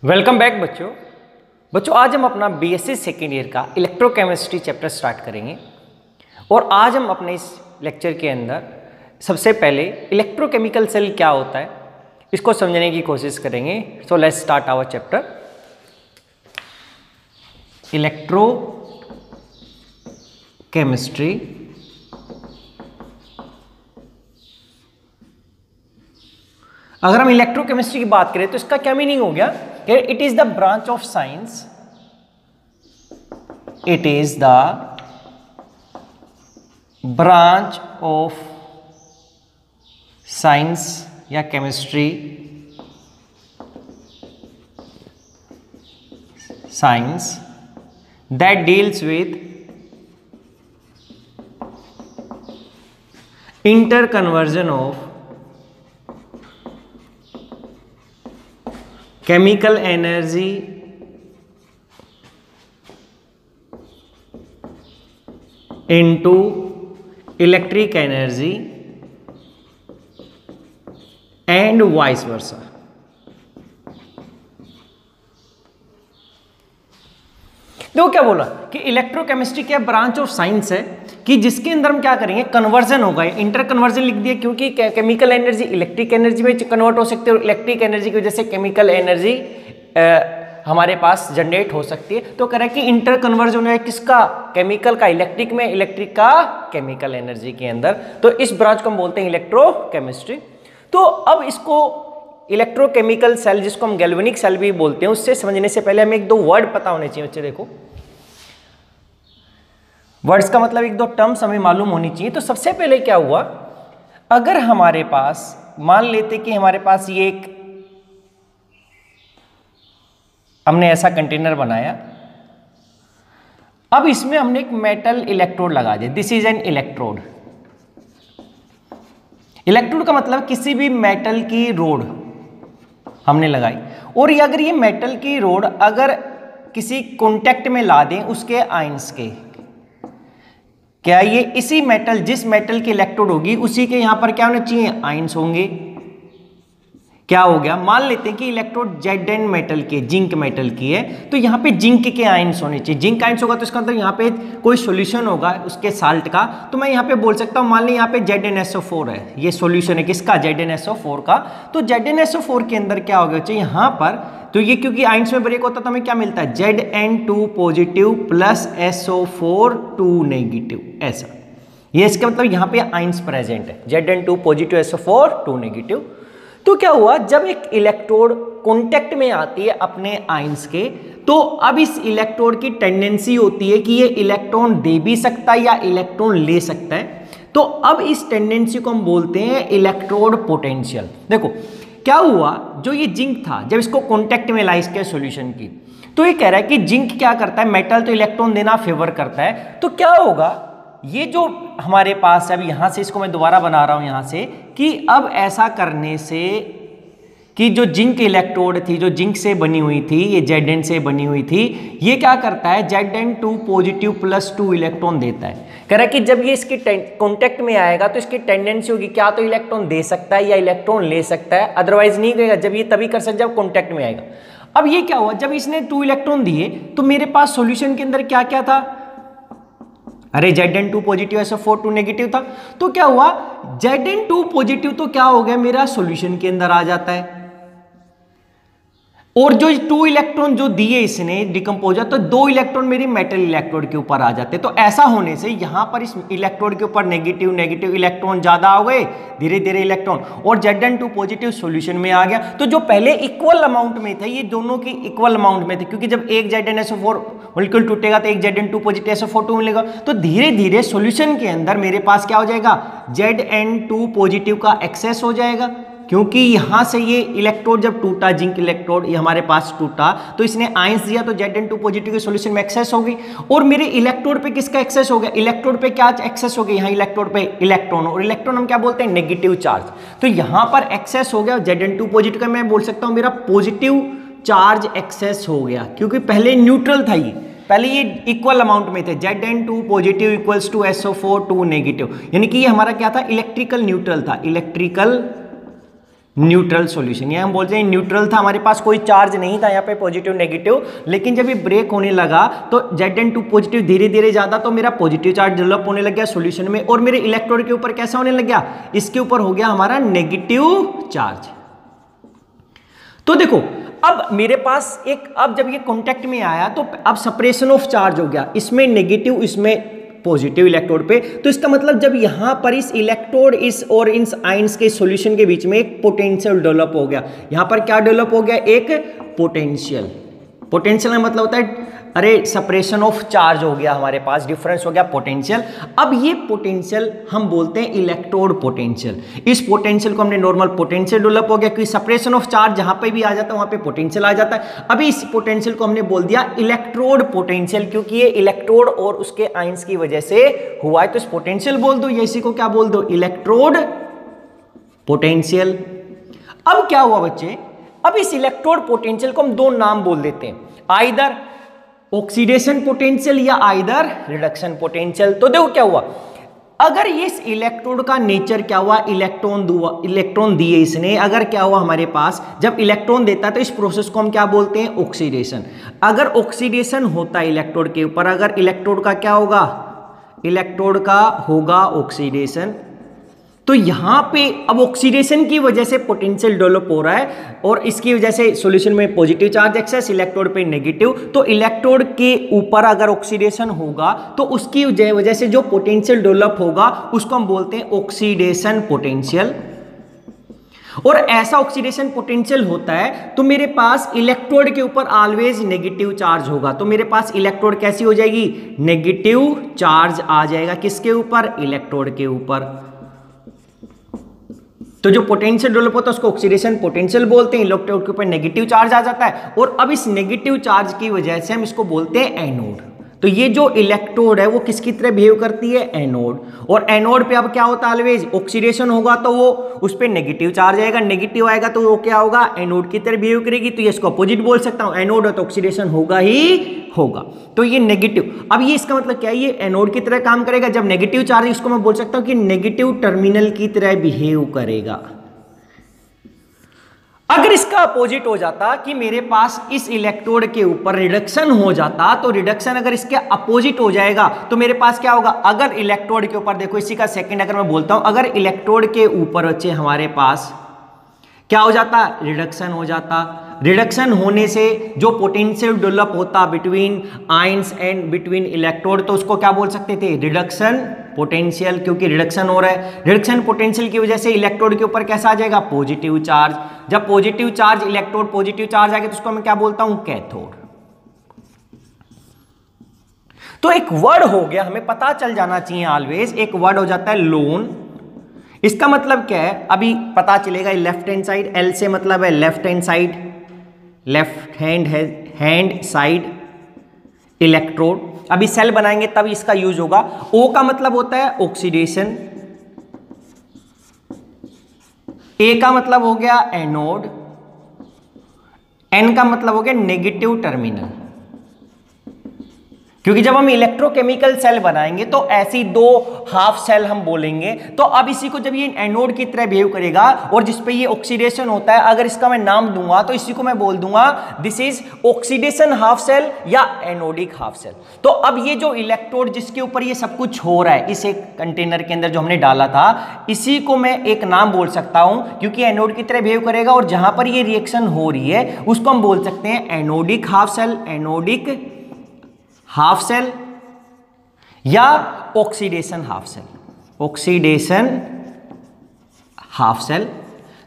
Welcome back बच्चों। आज हम अपना बीएससी सेकेंड ईयर का इलेक्ट्रोकेमिस्ट्री चैप्टर स्टार्ट करेंगे और आज हम अपने इस लेक्चर के अंदर सबसे पहले इलेक्ट्रोकेमिकल सेल क्या होता है इसको समझने की कोशिश करेंगे। So let's start our chapter electrochemistry. अगर हम इलेक्ट्रोकेमिस्ट्री की बात करें तो इसका क्या मीनिंग हो गया? It is the branch of science, it is the branch of science या chemistry, science that deals with interconversion of chemical energy into electric energy and vice versa। देखो क्या बोला कि इलेक्ट्रोकेमिस्ट्री क्या ब्रांच ऑफ साइंस है कि जिसके अंदर हम क्या करेंगे, कन्वर्जन होगा। इंटर कन्वर्जन लिख दिया क्योंकि केमिकल एनर्जी इलेक्ट्रिक एनर्जी में कन्वर्ट हो सकती है और इलेक्ट्रिक एनर्जी की वजह से केमिकल एनर्जी हमारे पास जनरेट हो सकती है। तो कह रहा है कि इंटर कन्वर्जन है किसका, केमिकल का इलेक्ट्रिक में, इलेक्ट्रिक का केमिकल एनर्जी के अंदर। तो इस ब्रांच को हम बोलते हैं इलेक्ट्रोकेमिस्ट्री। तो अब इसको इलेक्ट्रोकेमिकल सेल, जिसको हम गैल्वेनिक सेल भी बोलते हैं, उससे समझने से पहले हमें एक दो वर्ड पता होने चाहिए बच्चे। देखो वर्ड्स का मतलब एक दो टर्म्स हमें मालूम होनी चाहिए। तो सबसे पहले क्या हुआ, अगर हमारे पास मान लेते कि हमारे पास ये एक हमने ऐसा कंटेनर बनाया, अब इसमें हमने एक मेटल इलेक्ट्रोड लगा दिया। This is an electrode. Electrode का मतलब किसी भी मेटल की रोड हमने लगाई और ये अगर ये मेटल की रोड अगर किसी कॉन्टेक्ट में ला दें उसके आयंस के, क्या ये इसी मेटल, जिस मेटल की इलेक्ट्रोड होगी उसी के यहां पर क्या होने चाहिए, आयंस होंगे। क्या हो गया, मान लेते हैं कि इलेक्ट्रोड जेड मेटल की, जिंक मेटल की है, तो यहाँ पे जिंक के आयंस होने चाहिए। जिंक आयंस होगा तो इसका मतलब यहाँ पे कोई सॉल्यूशन होगा उसके साल्ट का। तो मैं यहाँ पे बोल सकता हूँ, मान ली यहाँ पे ZnSO4 है, ये सॉल्यूशन है किसका, ZnSO4 का। तो ZnSO4 के अंदर क्या हो गया बच्चे, यहाँ पर तो ये क्योंकि आयंस में ब्रेक होता है तो हमें क्या मिलता है, Zn2 positive plus SO4 2 negative, ऐसा। ये इसका मतलब यहाँ पे आयंस प्रेजेंट है, Zn2 पॉजिटिव SO4 2 नेगेटिव। तो क्या हुआ, जब एक इलेक्ट्रोड कांटेक्ट में आती है अपने आयंस के, तो अब इस इलेक्ट्रोड की टेंडेंसी होती है कि ये इलेक्ट्रॉन दे भी सकता है या इलेक्ट्रॉन ले सकता है। तो अब इस टेंडेंसी को हम बोलते हैं इलेक्ट्रोड पोटेंशियल। देखो क्या हुआ, जो ये जिंक था जब इसको कांटेक्ट में ला इसके सॉल्यूशन की, तो ये कह रहा है कि जिंक क्या करता है, मेटल तो इलेक्ट्रॉन देना फेवर करता है। तो क्या होगा, ये जो हमारे पास अब यहां से, इसको मैं दोबारा बना रहा हूं यहां से, कि अब ऐसा करने से कि जो जिंक इलेक्ट्रोड थी, जो जिंक से बनी हुई थी, ये Zn से बनी हुई थी, ये क्या करता है, Zn2 पॉजिटिव प्लस 2 इलेक्ट्रॉन देता है। कह रहा है कि जब ये इसकी कांटेक्ट में आएगा तो इसकी टेंडेंसी होगी क्या, तो इलेक्ट्रॉन दे सकता है या इलेक्ट्रॉन ले सकता है, अदरवाइज नहीं करेगा। जब ये तभी कर सकता जब कांटेक्ट में आएगा। अब ये क्या हुआ, जब इसने 2 इलेक्ट्रॉन दिए तो मेरे पास सॉल्यूशन के अंदर क्या क्या था, अरे Zn2 पॉजिटिव SO4 2 नेगेटिव था। तो क्या हुआ, Zn2 पॉजिटिव तो क्या हो गया, मेरा सॉल्यूशन के अंदर आ जाता है, और जो 2 इलेक्ट्रॉन जो दिए इसने डिकम्पोजर, तो 2 इलेक्ट्रॉन मेरी मेटल इलेक्ट्रोड के ऊपर आ जाते। तो ऐसा होने से यहां पर इस इलेक्ट्रोड के ऊपर नेगेटिव नेगेटिव इलेक्ट्रॉन ज्यादा हो गए, धीरे धीरे इलेक्ट्रॉन, और Zn2 पॉजिटिव सॉल्यूशन में आ गया। तो जो पहले इक्वल अमाउंट में थे, ये दोनों की इक्वल अमाउंट में थे, क्योंकि जब एक ZnSO4 मॉलिक्यूल टूटेगा तो एक Zn2 पॉजिटिव SO4 2 मिलेगा। तो धीरे धीरे सॉल्यूशन के अंदर मेरे पास क्या हो जाएगा, Zn2 पॉजिटिव का एक्सेस हो जाएगा, क्योंकि यहां से ये इलेक्ट्रोड जब टूटा, जिंक इलेक्ट्रोड ये हमारे पास टूटा, तो इसने आयंस दिया, तो Zn2 पॉजिटिव के सॉल्यूशन में एक्सेस होगी। और मेरे इलेक्ट्रोड पे किसका एक्सेस हो गया, इलेक्ट्रोड पे क्या एक्सेस हो गया, यहाँ इलेक्ट्रोड पे इलेक्ट्रॉन, और इलेक्ट्रॉन हम क्या बोलते हैं, नेगेटिव चार्ज। तो यहां पर एक्सेस हो गया Zn2 पॉजिटिव का, मैं बोल सकता हूं मेरा पॉजिटिव चार्ज एक्सेस हो गया, क्योंकि पहले न्यूट्रल था, ये पहले ये इक्वल अमाउंट में थे, Zn2 positive equals to SO4 2 negative, यानी कि ये हमारा क्या था, इलेक्ट्रिकल न्यूट्रल था, इलेक्ट्रिकल न्यूट्रल सॉल्यूशन। ये हम बोलते हैं न्यूट्रल था, हमारे पास कोई चार्ज नहीं था यहाँ पे पॉजिटिव नेगेटिव, लेकिन जब ये ब्रेक होने लगा तो Zn2 पॉजिटिव धीरे धीरे ज्यादा, तो मेरा पॉजिटिव चार्ज डेवलप होने लग गया सॉल्यूशन में, और मेरे इलेक्ट्रोड के ऊपर कैसा होने लग गया, इसके ऊपर हो गया हमारा नेगेटिव चार्ज। तो देखो अब मेरे पास एक, अब जब ये कॉन्टेक्ट में आया तो अब सेपरेशन ऑफ चार्ज हो गया, इसमें नेगेटिव इसमें पॉजिटिव इलेक्ट्रोड पे। तो इसका मतलब जब यहां पर इस इलेक्ट्रोड इस और इन आयंस के सॉल्यूशन के बीच में एक पोटेंशियल डेवलप हो गया, यहां पर क्या डेवलप हो गया, एक पोटेंशियल। पोटेंशियल का मतलब होता है अरे सेपरेशन ऑफ चार्ज हो गया, हमारे पास डिफरेंस हो गया पोटेंशियल। अब ये पोटेंशियल हम बोलते हैं इलेक्ट्रोड पोटेंशियल। इस पोटेंशियल को हमने नॉर्मल पोटेंशियल डेवलप हो गया, क्योंकि सेपरेशन ऑफ चार्ज जहां पे भी आ जाता है वहां पे पोटेंशियल आ जाता है। अभी इस पोटेंशियल को हमने बोल दिया इलेक्ट्रोड पोटेंशियल, क्योंकि ये इलेक्ट्रोड और उसके आयंस की वजह से हुआ है, तो इस पोटेंशियल बोल दो, इसी को क्या बोल दो, इलेक्ट्रोड पोटेंशियल। अब क्या हुआ बच्चे, अब इस इलेक्ट्रोड पोटेंशियल को हम दो नाम बोल देते हैं, आइदर ऑक्सीडेशन पोटेंशियल या आइदर रिडक्शन पोटेंशियल। तो देखो क्या हुआ, अगर ये इस इलेक्ट्रोड का नेचर क्या हुआ, इलेक्ट्रॉन दिए इसने, अगर क्या हुआ हमारे पास जब इलेक्ट्रॉन देता है तो इस प्रोसेस को हम क्या बोलते हैं, ऑक्सीडेशन। अगर ऑक्सीडेशन होता है इलेक्ट्रोड के ऊपर, अगर इलेक्ट्रोड का क्या होगा, इलेक्ट्रोड का होगा ऑक्सीडेशन, तो यहां पे अब ऑक्सीडेशन की वजह से पोटेंशियल डेवलप हो रहा है, और इसकी वजह से सॉल्यूशन में पॉजिटिव चार्ज एक्सेस, इलेक्ट्रोड पे नेगेटिव। तो इलेक्ट्रोड के ऊपर अगर ऑक्सीडेशन होगा तो उसकी वजह से जो पोटेंशियल डेवलप होगा उसको हम बोलते हैं ऑक्सीडेशन पोटेंशियल। और ऐसा ऑक्सीडेशन पोटेंशियल होता है तो मेरे पास इलेक्ट्रोड के ऊपर ऑलवेज नेगेटिव चार्ज होगा, तो मेरे पास इलेक्ट्रोड कैसी हो जाएगी, नेगेटिव चार्ज आ जाएगा, किसके ऊपर, इलेक्ट्रोड के ऊपर। तो जो पोटेंशियल डेवलप होता है उसको ऑक्सीडेशन पोटेंशियल बोलते हैं, इलेक्ट्रोड के ऊपर नेगेटिव चार्ज आ जाता है, और अब इस नेगेटिव चार्ज की वजह से हम इसको बोलते हैं एनोड। तो ये जो इलेक्ट्रोड है वो किसकी तरह बिहेव करती है, एनोड। और एनोड पे अब क्या होता है, ऑलवेज ऑक्सीडेशन होगा तो वो उस पर नेगेटिव चार्ज आएगा, नेगेटिव आएगा तो वो क्या होगा, एनोड की तरह बिहेव करेगी। तो ये इसको अपोजिट बोल सकता हूं, एनोड है तो ऑक्सीडेशन होगा ही होगा, तो ये नेगेटिव। अब ये इसका मतलब क्या है, ये एनोड की तरह काम करेगा। जब नेगेटिव चार्ज, इसको मैं बोल सकता हूं कि नेगेटिव टर्मिनल की तरह बिहेव करेगा। अगर इसका अपोजिट हो जाता कि मेरे पास इस इलेक्ट्रोड के ऊपर रिडक्शन हो जाता, तो रिडक्शन अगर इसके अपोजिट हो जाएगा तो मेरे पास क्या होगा, अगर इलेक्ट्रोड के ऊपर, देखो इसी का सेकंड अगर मैं बोलता हूं, अगर इलेक्ट्रोड के ऊपर बच्चे हमारे पास क्या हो जाता, रिडक्शन हो जाता। रिडक्शन होने से जो पोटेंशियल डेवलप होता between ions and between electrode, तो उसको क्या बोल सकते थे, रिडक्शन पोटेंशियल, क्योंकि रिडक्शन हो रहा है। रिडक्शन पोटेंशियल की वजह से इलेक्ट्रोड के ऊपर कैसा आ जाएगा, पॉजिटिव चार्ज। जब positive charge, electrode positive charge आ गया तो उसको मैं क्या बोलता हूं, कैथोड। तो एक वर्ड हो गया, हमें पता चल जाना चाहिए ऑलवेज, एक वर्ड हो जाता है लोन। इसका मतलब क्या है, अभी पता चलेगा, लेफ्ट हैंड साइड, एल से मतलब है left hand side, left hand side electrode. अभी सेल बनाएंगे तब इसका यूज होगा। ओ का मतलब होता है ऑक्सीडेशन, ए का मतलब हो गया एनोड, एन का मतलब हो गया नेगेटिव टर्मिनल। क्योंकि जब हम इलेक्ट्रोकेमिकल सेल बनाएंगे तो ऐसी दो हाफ सेल हम बोलेंगे। तो अब इसी को जब ये एनोड की तरह बिहेव करेगा और जिस पे ये ऑक्सीडेशन होता है, अगर इसका मैं नाम दूंगा तो इसी को मैं बोल दूंगा this is oxidation half cell या एनोडिक हाफ सेल। तो अब ये जो इलेक्ट्रोड जिसके ऊपर ये सब कुछ हो रहा है, इस एक कंटेनर के अंदर जो हमने डाला था, इसी को मैं एक नाम बोल सकता हूं, क्योंकि एनोड की तरह बिहेव करेगा और जहां पर ये रिएक्शन हो रही है उसको हम बोल सकते हैं anodic half cell, anodic half cell या oxidation half cell, oxidation half cell.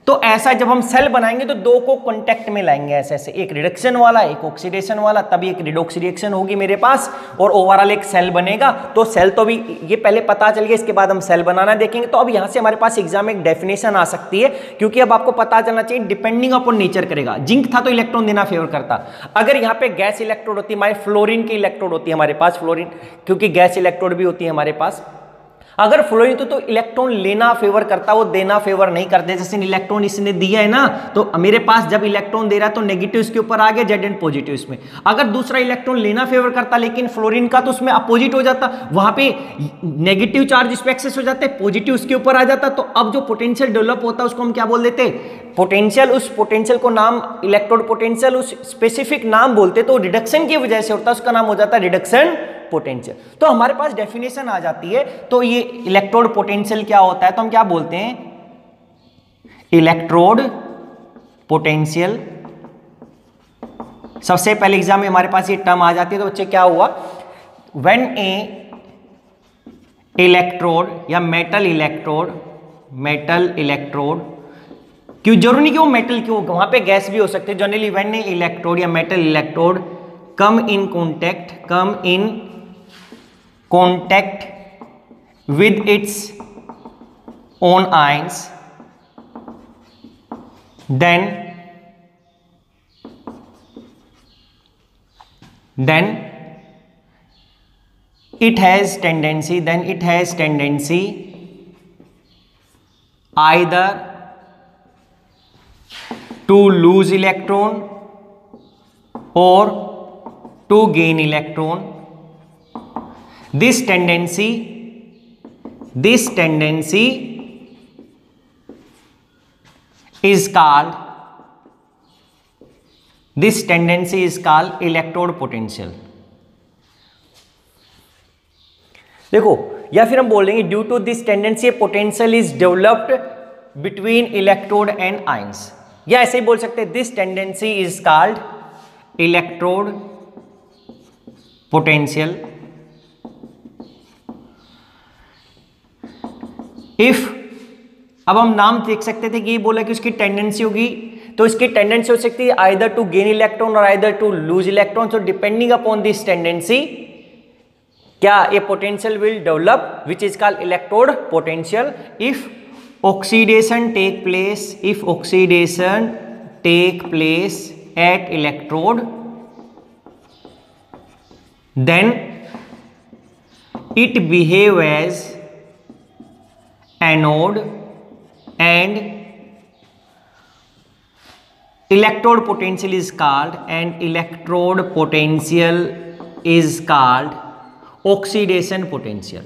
तो ऐसा जब हम सेल बनाएंगे तो दो को कांटेक्ट में लाएंगे ऐसे ऐसे, एक रिडक्शन वाला एक ऑक्सीडेशन वाला, तभी एक रिडॉक्स रिएक्शन होगी मेरे पास और ओवरऑल एक सेल बनेगा। तो सेल तो भी ये पहले पता चल गया, इसके बाद हम सेल बनाना देखेंगे। तो अब यहां से हमारे पास एग्जाम में एक डेफिनेशन आ सकती है, क्योंकि अब आपको पता चलना चाहिए डिपेंडिंग अपॉन नेचर करेगा। जिंक था तो इलेक्ट्रॉन देना फेवर करता, अगर यहाँ पे गैस इलेक्ट्रोड होती, हमारे फ्लोरीन की इलेक्ट्रोड होती है हमारे पास, फ्लोरीन क्योंकि गैस इलेक्ट्रोड भी होती है हमारे पास। अगर फ्लोरीन तो इलेक्ट्रॉन लेना फेवर करता, वो देना फेवर नहीं करते। जैसे इलेक्ट्रॉन इसने दिया है ना, तो मेरे पास जब इलेक्ट्रॉन दे रहा है तो नेगेटिव इसके ऊपर आ गया, जेड एंड पॉजिटिव इसमें। अगर दूसरा इलेक्ट्रॉन लेना फेवर करता लेकिन फ्लोरीन का, तो उसमें अपोजिट हो जाता, वहां पे नेगेटिव चार्ज इस पे एक्सेस हो जाता है, पॉजिटिव उसके ऊपर आ जाता। तो अब जो पोटेंशियल डेवलप होता है उसको हम क्या बोल देते, पोटेंशियल। उस पोटेंशियल को नाम इलेक्ट्रोड पोटेंशियल, उस स्पेसिफिक नाम बोलते, तो रिडक्शन की वजह से होता है, उसका नाम हो जाता है रिडक्शन पोटेंशियल। तो हमारे पास डेफिनेशन आ जाती है। तो ये इलेक्ट्रोड पोटेंशियल क्या होता है, तो हम क्या बोलते हैं, इलेक्ट्रोड पोटेंशियल। सबसे पहले एग्जाम में हमारे पास ये टर्म आ जाती है, तो बच्चे क्या हुआ, व्हेन ए इलेक्ट्रोड या मेटल इलेक्ट्रोड, क्यों जरूरी नहीं कि वो मेटल क्यों, वहां पे गैस भी हो सकते हैं। जनरली व्हेन ए इलेक्ट्रोड या metal electrode come in contact with its own ions, then it has tendency either to lose electron or to gain electron. This tendency is called electrode potential. देखो, या फिर हम बोलेंगे due to this tendency potential is developed between electrode and ions, या ऐसे ही बोल सकते हैं this tendency is called electrode potential. If, अब हम नाम देख सकते थे कि ये बोला कि उसकी टेंडेंसी होगी, तो इसकी टेंडेंसी हो सकती है आइदर टू गेन इलेक्ट्रॉन और either to lose electron. So depending upon this tendency क्या ये potential will develop, which is called electrode potential. If oxidation take place at electrode, then it behave as anode and electrode potential is called oxidation potential।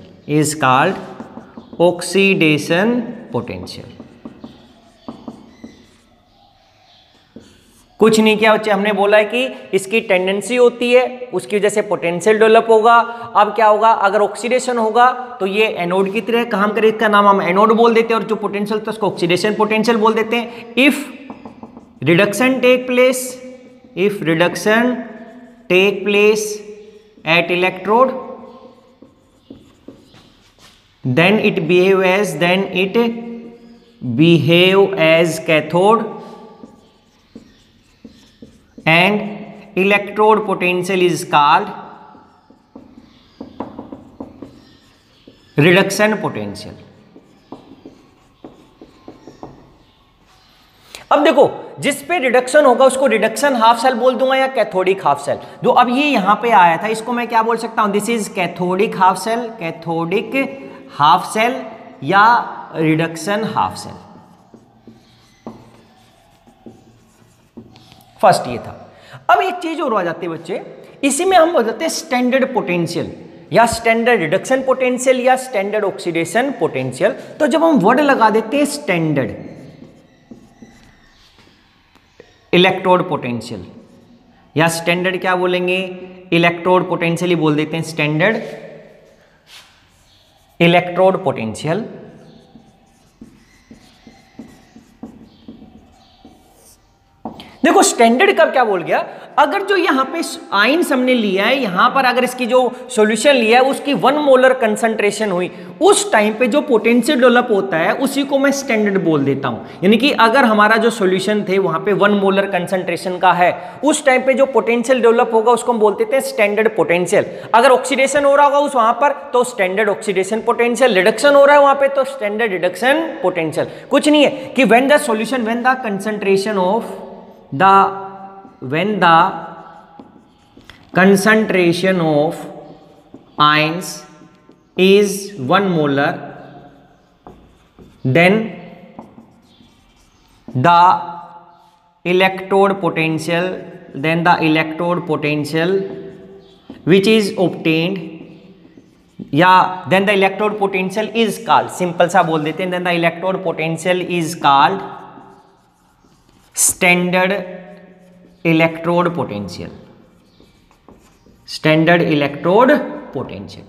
कुछ नहीं किया बच्चे, हमने बोला है कि इसकी टेंडेंसी होती है, उसकी वजह से पोटेंशियल डेवलप होगा। अब क्या होगा, अगर ऑक्सीडेशन होगा तो ये एनोड की तरह काम करेगा, इसका नाम हम एनोड बोल देते हैं, और जो पोटेंशियल होता है उसको ऑक्सीडेशन पोटेंशियल बोल देते हैं। If reduction take place at electrode, then it behave as cathode and electrode potential is called reduction potential। अब देखो, जिस पे रिडक्शन होगा उसको रिडक्शन हाफ सेल बोल दूंगा या कैथोडिक हाफ सेल। जो अब ये यहां पे आया था, इसको मैं क्या बोल सकता हूं, this is cathodic half cell या रिडक्शन हाफ सेल। फर्स्ट ये था। अब एक चीज और आ जाती है बच्चे, इसी में हम बोलते हैं स्टैंडर्ड पोटेंशियल या स्टैंडर्ड रिडक्शन पोटेंशियल या स्टैंडर्ड ऑक्सीडेशन पोटेंशियल। तो जब हम वर्ड लगा देते हैं स्टैंडर्ड इलेक्ट्रोड पोटेंशियल या स्टैंडर्ड क्या बोलेंगे, इलेक्ट्रोड पोटेंशियल ही बोल देते हैं, स्टैंडर्ड इलेक्ट्रोड पोटेंशियल। देखो स्टैंडर्ड का क्या बोल गया, अगर जो यहां पे आयंस हमने लिया है, यहां पर अगर इसकी जो सॉल्यूशन लिया है उसकी 1 मोलर कंसंट्रेशन हुई, उस टाइम पे जो पोटेंशियल डेवलप होता है उसी को मैं स्टैंडर्ड बोल देता हूं। यानी कि अगर हमारा जो सॉल्यूशन थे वहां पे 1 मोलर कंसंट्रेशन का है, उस टाइम पे जो पोटेंशियल डेवलप होगा उसको हम बोल देते हैं स्टैंडर्ड पोटेंशियल। अगर ऑक्सीडेशन हो रहा होगा उस वहां पर तो स्टैंडर्ड ऑक्सीडेशन पोटेंशियल, रिडक्शन हो रहा है वहां पे तो स्टैंडर्ड रिडक्शन पोटेंशियल। कुछ नहीं है कि when the concentration of ions is 1 molar, then the electrode potential which is obtained, या then the electrode potential is called, simple सा बोल देते हैं, then the electrode potential is called standard electrode potential.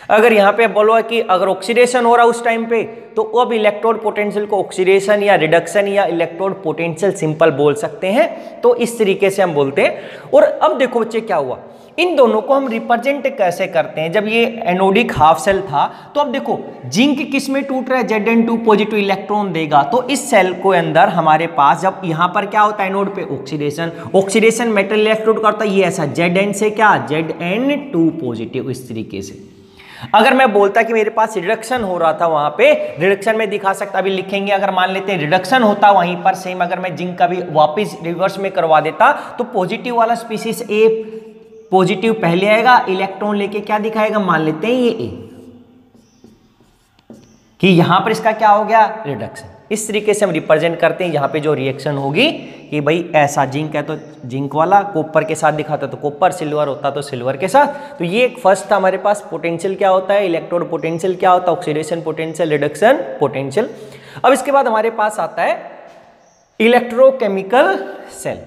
अगर यहां पे बोलो कि अगर ऑक्सीडेशन हो रहा उस टाइम पे, तो अब इलेक्ट्रोड पोटेंशियल को ऑक्सीडेशन या रिडक्शन या इलेक्ट्रोड पोटेंशियल सिंपल बोल सकते हैं। तो इस तरीके से हम बोलते हैं। और अब देखो बच्चे क्या हुआ, इन दोनों को हम रिप्रेजेंट कैसे करते हैं। जब ये एनोडिक हाफ सेल था, तो अब देखो जिंक किस में टूट रहा है, Zn2 पॉजिटिव इलेक्ट्रॉन देगा। तो इस सेल को अंदर हमारे पास जब यहाँ पर क्या होता है, एनोड पे ऑक्सीडेशन मेटल इलेक्ट्रोड करता है, ये ऐसा Zn से क्या, Zn2 पॉजिटिव, इस तरीके से। अगर मैं बोलता कि मेरे पास रिडक्शन हो रहा था, वहां पे रिडक्शन में दिखा सकता, अभी लिखेंगे, अगर मान लेते हैं रिडक्शन होता वहीं पर सेम, अगर मैं जिंक का भी वापस रिवर्स में करवा देता, तो पॉजिटिव वाला स्पीसीज ए पॉजिटिव पहले आएगा, इलेक्ट्रॉन लेके क्या दिखाएगा, मान लेते हैं ये ए, कि यहां पर इसका क्या हो गया, रिडक्शन। इस तरीके से हम रिप्रेजेंट करते हैं। यहाँ पे जो रिएक्शन होगी कि भाई ऐसा जिंक है तो जिंक वाला, कॉपर के साथ दिखाता तो कॉपर, सिल्वर होता तो सिल्वर के साथ। तो ये एक फर्स्ट था हमारे पास, पोटेंशियल क्या होता है, इलेक्ट्रोड पोटेंशियल क्या होता है, ऑक्सीडेशन पोटेंशियल, रिडक्शन पोटेंशियल। अब इसके बाद हमारे पास आता है इलेक्ट्रोकेमिकल सेल।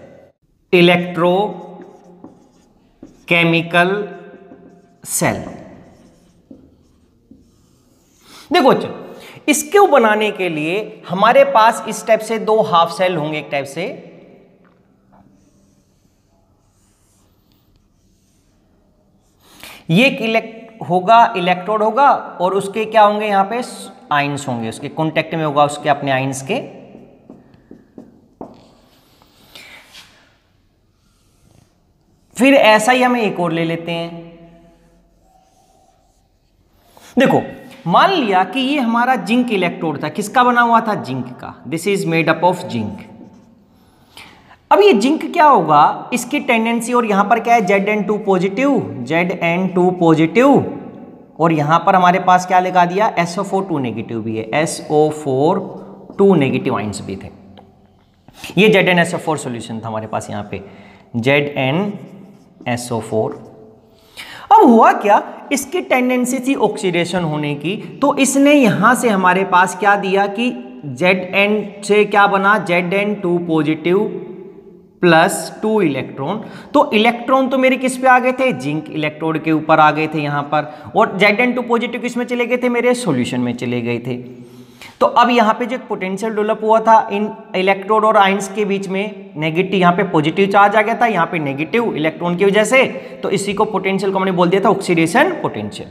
इलेक्ट्रोकेमिकल सेल देखो अच्छा, इसको बनाने के लिए हमारे पास इस टाइप से दो हाफ सेल होंगे, एक टाइप से ये इलेक्ट्रोड होगा और उसके क्या होंगे, यहां पे आयंस होंगे, उसके कांटेक्ट में होगा उसके अपने आयंस के। फिर ऐसा ही हमें एक और ले लेते हैं। देखो मान लिया कि ये हमारा जिंक इलेक्ट्रोड था, किसका बना हुआ था, जिंक का। This is made up of zinc. अब ये जिंक क्या होगा, इसकी टेंडेंसी, और यहां पर क्या है, Zn2 पॉजिटिव, और यहां पर हमारे पास क्या लगा दिया, SO4 नेगेटिव भी है, SO4 नेगेटिव आयंस भी थे। ये ZnSO4 सॉल्यूशन था हमारे पास यहां पे, ZnSO4। अब हुआ क्या, इसकी टेंडेंसी थी ऑक्सीडेशन होने की, तो इसने यहां से हमारे पास क्या दिया कि Zn से क्या बना, Zn2 पॉजिटिव प्लस 2 इलेक्ट्रॉन। तो इलेक्ट्रॉन तो मेरे किस पे आ गए थे, जिंक इलेक्ट्रोड के ऊपर आ गए थे यहां पर, और Zn2 पॉजिटिव किस में चले गए थे, मेरे सॉल्यूशन में चले गए थे। तो अब यहाँ पे जो पोटेंशियल डेवलप हुआ था इन इलेक्ट्रोड और आयंस के बीच में, नेगेटिव, यहाँ पे पॉजिटिव चार्ज आ गया था, यहाँ पे नेगेटिव इलेक्ट्रॉन की वजह से, तो इसी को पोटेंशियल को हमने बोल दिया था ऑक्सीडेशन पोटेंशियल।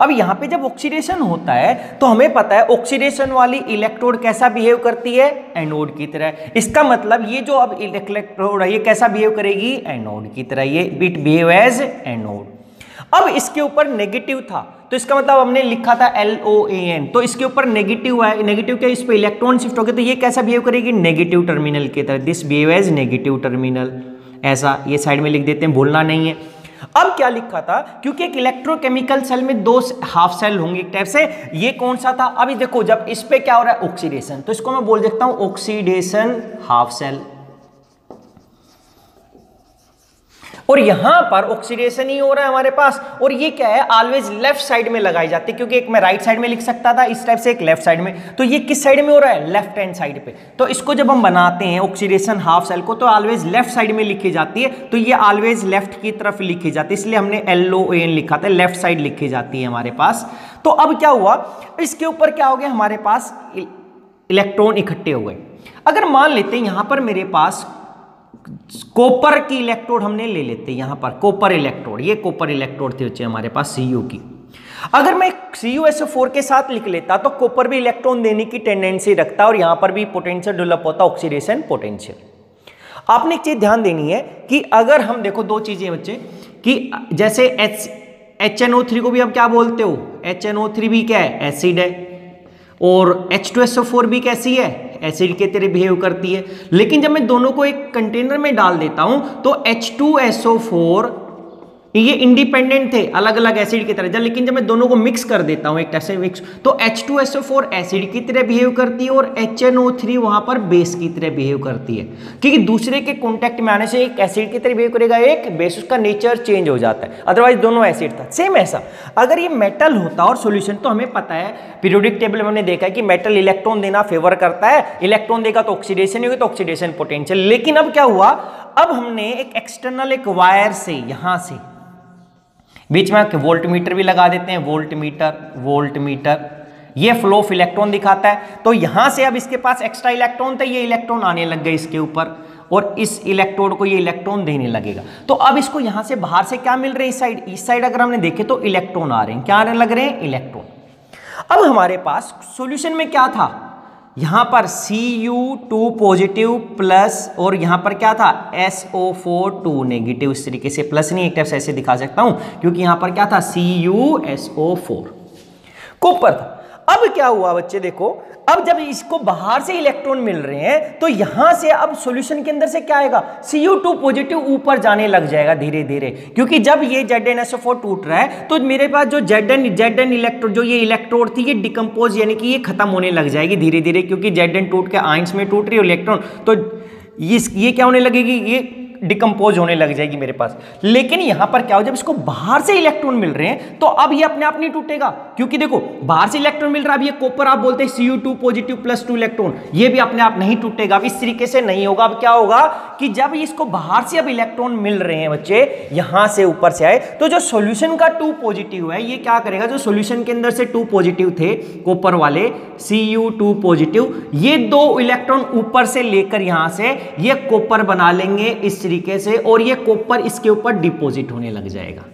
अब यहाँ पे जब ऑक्सीडेशन होता है तो हमें पता है ऑक्सीडेशन वाली इलेक्ट्रोड कैसा बिहेव करती है, एनोड की तरह। इसका मतलब ये जो अब इलेक्ट्रोड है ये कैसा बिहेव करेगी, एनोड की तरह, ये इट बिहेव एज एनोड। अब इसके ऊपर नेगेटिव था, तो इसका मतलब हमने लिखा था LOAN, तो इसके ऊपर नेगेटिव है, नेगेटिव क्या, इस पे इलेक्ट्रॉन शिफ्ट हो गए, तो ये कैसा बिहेव करेगी, नेगेटिव टर्मिनल की तरह। This behave as negative terminal, ऐसा ये साइड में लिख देते हैं, भूलना नहीं है। अब क्या लिखा था, क्योंकि एक इलेक्ट्रोकेमिकल सेल में दो हाफ सेल होंगे एक टाइप से, ये कौन सा था, अभी देखो जब इस पे क्या हो रहा है, ऑक्सीडेशन, तो इसको मैं बोल देता हूं ऑक्सीडेशन हाफ सेल। और यहां पर ऑक्सीडेशन ही हो रहा है हमारे पास, और ये क्या है, ऑलवेज लेफ्ट साइड में लगाई जाती है, क्योंकि एक मैं राइट साइड में लिख सकता था इस टाइप से, एक लेफ्ट साइड में, तो ये किस साइड में हो रहा है, लेफ्ट हैंड साइड पे। तो इसको जब हम बनाते हैं ऑक्सीडेशन हाफ सेल को, तो ऑलवेज लेफ्ट साइड में लिखी जाती है, तो ये ऑलवेज लेफ्ट की तरफ लिखी जाती है, इसलिए हमने LOAN लिखा था, लेफ्ट साइड लिखी जाती है हमारे पास। तो अब क्या हुआ, इसके ऊपर क्या हो गया, हमारे पास इलेक्ट्रॉन इकट्ठे हो गए। अगर मान लेते हैं यहां पर मेरे पास कॉपर की इलेक्ट्रोड हमने ले लेते हैं, यहां पर कॉपर इलेक्ट्रोड, ये कॉपर इलेक्ट्रोड थे बच्चे हमारे पास Cu की। अगर मैं CuSO4 के साथ लिख लेता तो कॉपर भी इलेक्ट्रॉन देने की टेंडेंसी रखता और यहां पर भी पोटेंशियल डेवलप होता, ऑक्सीडेशन पोटेंशियल। आपने एक चीज ध्यान देनी है कि अगर हम देखो दो चीजें बच्चे, कि जैसे HNO3 को भी आप क्या बोलते हो, HNO3 भी क्या है, एसिड है, और H2SO4 भी कैसी है, एसिड के तरह बिहेव करती है। लेकिन जब मैं दोनों को एक कंटेनर में डाल देता हूं तो H2SO4 ये इंडिपेंडेंट थे अलग अलग एसिड की तरह, लेकिन जब मैं दोनों को मिक्स कर देता हूं एक तरह से मिक्स, तो H2SO4 एसिड की तरह बिहेव करती है और HNO3 वहां पर बेस की तरह बिहेव करती है, क्योंकि दूसरे के कॉन्टेक्ट में आने से एक एसिड की तरह बिहेव करेगा, एक बेस, उसका नेचर चेंज हो जाता है, अदरवाइज दोनों एसिड था। सेम ऐसा अगर ये मेटल होता और सॉल्यूशन, तो हमें पता है पीरियोडिक टेबल में हमने देखा है कि मेटल इलेक्ट्रॉन देना फेवर करता है, इलेक्ट्रॉन देगा तो ऑक्सीडेशन होगी, तो ऑक्सीडेशन पोटेंशियल। लेकिन अब क्या हुआ, अब हमने एक एक्सटर्नल एक वायर से यहां से बीच में वोल्ट मीटर भी लगा देते हैं, वोल्ट मीटर ये फ्लो ऑफ इलेक्ट्रॉन दिखाता है। तो यहां से अब इसके पास एक्स्ट्रा इलेक्ट्रॉन था, ये इलेक्ट्रॉन आने लग गए इसके ऊपर और इस इलेक्ट्रोड को ये इलेक्ट्रॉन देने लगेगा। तो अब इसको यहां से बाहर से क्या मिल रहे हैं, इस साइड अगर हमने देखे तो इलेक्ट्रॉन आ रहे हैं, क्या आने लग रहे हैं, इलेक्ट्रॉन। अब हमारे पास सॉल्यूशन में क्या था, यहां पर Cu2 पॉजिटिव प्लस और यहां पर क्या था SO4 2 नेगेटिव, इस तरीके से प्लस नहीं एक टाइप से ऐसे दिखा सकता हूं, क्योंकि यहां पर क्या था CuSO4 कॉपर था। अब क्या हुआ बच्चे देखो, अब जब इसको बाहर से इलेक्ट्रॉन मिल रहे हैं तो यहां से अब सॉल्यूशन के अंदर से क्या आएगा, Cu2 पॉजिटिव ऊपर जाने लग जाएगा धीरे धीरे, क्योंकि जब ये ZnSO4 टूट रहा है तो मेरे पास जो Zn इलेक्ट्रोड, जो ये इलेक्ट्रोड थी, ये डिकम्पोज यानी कि ये खत्म होने लग जाएगी धीरे धीरे, क्योंकि Zn टूट के आयंस में टूट रही है इलेक्ट्रॉन, तो ये क्या होने लगेगी, ये डिकम्पोज होने लग जाएगी मेरे पास। लेकिन यहां पर क्या हो, जब इसको बाहर से इलेक्ट्रॉन मिल रहे हैं तो अब ये अपने आप नहीं टूटेगा, क्योंकि देखो बाहर से इलेक्ट्रॉन मिल रहा है, अब ये कॉपर आप बोलते हैं Cu2 पॉजिटिव प्लस 2 इलेक्ट्रॉन, ये भी अपने आप नहीं टूटेगा, अब इस तरीके से नहीं होगा। अब क्या होगा कि जब इसको बाहर से अब इलेक्ट्रॉन मिल रहे हैं बच्चे, यहां से ऊपर से आए, तो जो सॉल्यूशन का 2 पॉजिटिव है ये क्या करेगा, जो सॉल्यूशन के अंदर से 2 पॉजिटिव थे कॉपर वाले Cu2 पॉजिटिव, ये 2 इलेक्ट्रॉन ऊपर से लेकर यहां से ये कॉपर बना लेंगे इस तरीके से, और ये कॉपर इसके ऊपर डिपॉजिट होने लग जाएगा।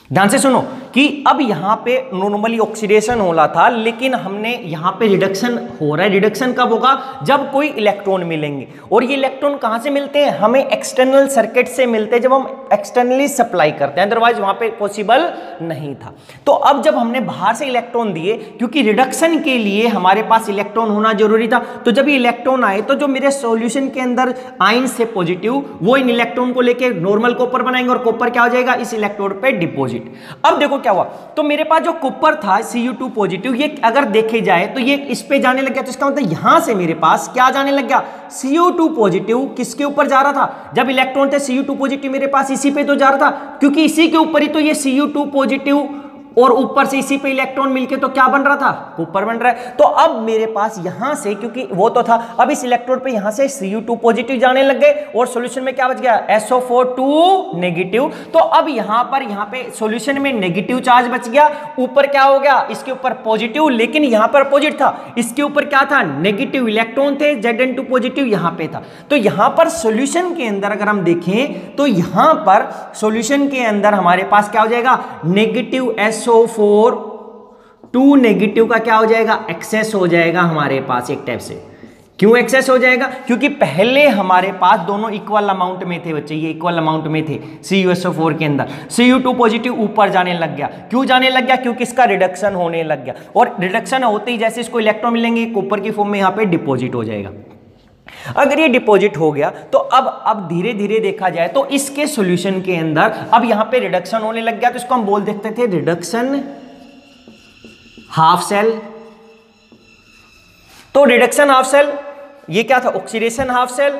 ध्यान से सुनो कि अब यहां पे नॉर्मली ऑक्सीडेशन हो रहा था, लेकिन हमने यहां पे रिडक्शन हो रहा है। रिडक्शन कब होगा, जब कोई इलेक्ट्रॉन मिलेंगे, और ये इलेक्ट्रॉन कहां से मिलते हैं, हमें एक्सटर्नल सर्किट से मिलते हैं, जब हम एक्सटर्नली सप्लाई करते हैं, अदरवाइज वहां पे पॉसिबल नहीं था। तो अब जब हमने बाहर से इलेक्ट्रॉन दिए, क्योंकि रिडक्शन के लिए हमारे पास इलेक्ट्रॉन होना जरूरी था, तो जब ये इलेक्ट्रॉन आए तो जो मेरे सॉल्यूशन के अंदर आयंस थे पॉजिटिव, वो इन इलेक्ट्रॉन को लेके नॉर्मल कॉपर बनाएंगे, और कॉपर क्या हो जाएगा, इस इलेक्ट्रोड पे डिपॉजिट। अब देखो क्या हुआ, तो मेरे पास जो कॉपर था Cu2 पॉजिटिव, ये अगर देखे जाए तो ये इस पे जाने लग गया, तो इसका मतलब यहां से मेरे पास क्या जाने लग गया, Cu2 पॉजिटिव किसके ऊपर जा रहा था, जब इलेक्ट्रॉन थे Cu2 पॉजिटिव मेरे पास इसी पे तो जा रहा था, क्योंकि इसी के ऊपर ही तो ये Cu2 पॉजिटिव और ऊपर से इसी पे इलेक्ट्रॉन मिलके तो क्या बन रहा था, कॉपर बन रहा है। तो अब मेरे पास यहां से, क्योंकि वो तो था, अब इस इलेक्ट्रोड पे यहां से Cu2 पॉजिटिव जाने लग गए, और सॉल्यूशन में क्या बच गया, SO4 2 नेगेटिव। तो अब यहां पे सॉल्यूशन में नेगेटिव चार्ज बच गया, ऊपर क्या हो गया, इसके ऊपर पॉजिटिव, लेकिन यहां पर अपोजिट था, इसके ऊपर क्या था, नेगेटिव इलेक्ट्रॉन थे, Zn2 पॉजिटिव यहां पे था। तो यहां पर सॉल्यूशन के अंदर अगर हम देखें तो यहां पर सॉल्यूशन के अंदर हमारे पास क्या हो जाएगा, नेगेटिव SO4 2 नेगेटिव का क्या हो जाएगा, एक्सेस हो जाएगा हमारे पास एक टाइप से। क्यों एक्सेस हो जाएगा, क्योंकि पहले हमारे पास दोनों इक्वल अमाउंट में थे बच्चे, ये इक्वल अमाउंट में थे CuSO4 के अंदर। Cu2 पॉजिटिव ऊपर जाने लग गया, क्यों जाने लग गया, क्योंकि इसका रिडक्शन होने लग गया, और रिडक्शन होते ही जैसे इसको इलेक्ट्रॉन मिलेंगे कॉपर की फॉर्म में यहाँ पे डिपॉजिट हो जाएगा। अगर ये डिपॉजिट हो गया तो अब धीरे धीरे देखा जाए तो इसके सॉल्यूशन के अंदर अब यहां पे रिडक्शन होने लग गया, तो इसको हम बोल देते थे रिडक्शन हाफ सेल। तो रिडक्शन हाफ सेल, ये क्या था, ऑक्सीडेशन हाफ सेल।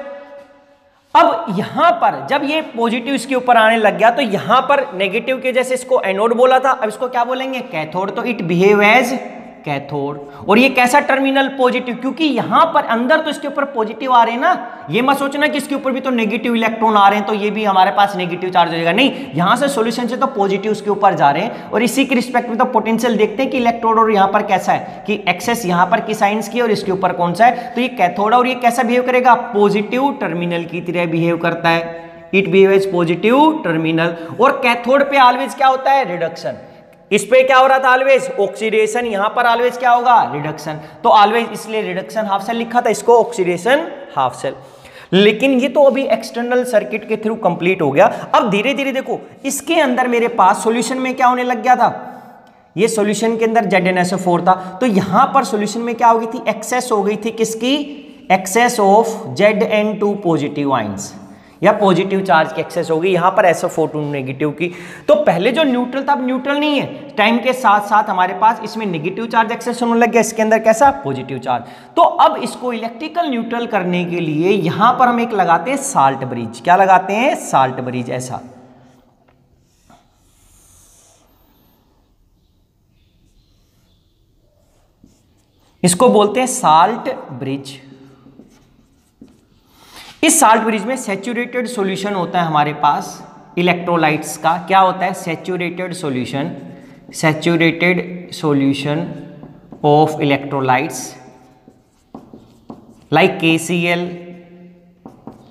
अब यहां पर जब ये पॉजिटिव इसके ऊपर आने लग गया, तो यहां पर नेगेटिव के जैसे इसको एनोड बोला था, अब इसको क्या बोलेंगे, कैथोड। तो इट बिहेव एज कैथोड। और ये कैसा, टर्मिनल पॉजिटिव, क्योंकि यहां पर अंदर तो इसके ऊपर पॉजिटिव आ रहे हैं ना, ये मत सोचना कि इसके ऊपर भी तो नेगेटिव इलेक्ट्रॉन आ रहे हैं तो ये भी हमारे पास नेगेटिव चार्ज हो जाएगा, नहीं, यहां से सॉल्यूशन से तो पॉजिटिव उसके ऊपर जा रहे हैं। और इसी के रिस्पेक्ट में तो पोटेंशियल देखते हैं कि इलेक्ट्रोड और यहां पर कैसा है, कि एक्सेस यहां पर किस आयंस की और इसके ऊपर कौन सा है, तो ये कैथोड। और ये कैसा बिहेव करेगा, पॉजिटिव टर्मिनल की तरह बिहेव करता है, it behave as positive terminal. और कैथोड पे ऑलवेज क्या होता है, रिडक्शन। इस पे क्या हो रहा था, ऑलवेज ऑक्सीडेशन, यहां पर ऑलवेज क्या होगा, रिडक्शन। तो ऑलवेज इसलिए रिडक्शन हाफ सेल लिखा था, इसको ऑक्सीडेशन हाफ सेल। लेकिन ये तो अभी एक्सटर्नल सर्किट के थ्रू कंप्लीट हो गया। अब धीरे धीरे देखो इसके अंदर मेरे पास सॉल्यूशन में क्या होने लग गया था, ये सॉल्यूशन के अंदर ZnSO4 था, तो यहां पर सॉल्यूशन में क्या हो गई थी, एक्सेस हो गई थी किसकी, excess of Zn2 positive ions. या पॉजिटिव चार्ज की एक्सेस होगी यहां पर SO4 नेगेटिव की। तो पहले जो न्यूट्रल था अब न्यूट्रल नहीं है, टाइम के साथ साथ हमारे पास इसमें नेगेटिव चार्ज एक्सेस होने लग गया, इसके अंदर कैसा पॉजिटिव चार्ज। तो अब इसको इलेक्ट्रिकल न्यूट्रल करने के लिए यहां पर हम एक लगाते हैं साल्ट ब्रिज। क्या लगाते हैं? Salt bridge. ऐसा इसको बोलते हैं साल्ट ब्रिज। इस साल्ट ब्रिज में सैचुरेटेड सॉल्यूशन होता है हमारे पास इलेक्ट्रोलाइट्स का। क्या होता है? Saturated solution, saturated solution of electrolytes like KCl,